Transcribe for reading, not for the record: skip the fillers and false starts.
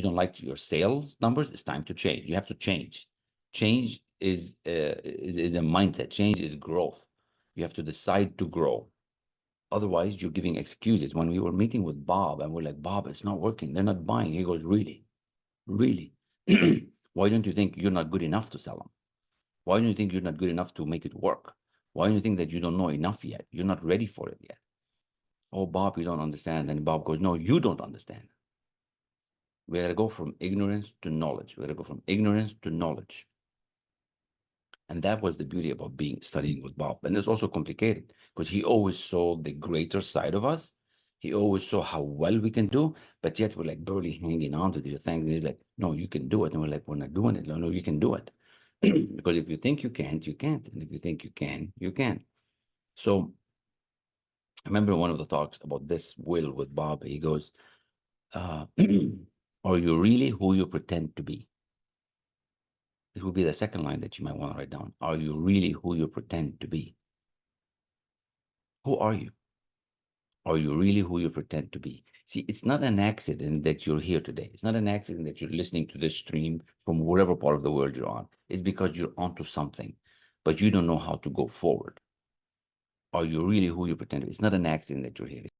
don't like your sales numbers, it's time to change. You have to change. Change is a mindset. Change is growth. You have to decide to grow. Otherwise, you're giving excuses. When we were meeting with Bob, and we're like, Bob, it's not working. They're not buying. He goes, really? Really? Why don't you think you're not good enough to sell them? Why don't you think you're not good enough to make it work? Why do you think that you don't know enough yet? You're not ready for it yet. Oh, Bob, you don't understand. And Bob goes, no, you don't understand. We got to go from ignorance to knowledge. We got to go from ignorance to knowledge. And that was the beauty about studying with Bob. And it's also complicated because he always saw the greater side of us. He always saw how well we can do, but yet we're like barely hanging on to the thing. And he's like, no, you can do it. And we're like, we're not doing it. No, you can do it. Because if you think you can't, you can't. And if you think you can, you can. So I remember one of the talks about this will with Bob. He goes, are you really who you pretend to be? It will be the second line that you might want to write down. Are you really who you pretend to be? Who are you? Are you really who you pretend to be? See, it's not an accident that you're here today. It's not an accident that you're listening to this stream from whatever part of the world you're on. It's because you're onto something, but you don't know how to go forward. Are you really who you pretend to be? It's not an accident that you're here.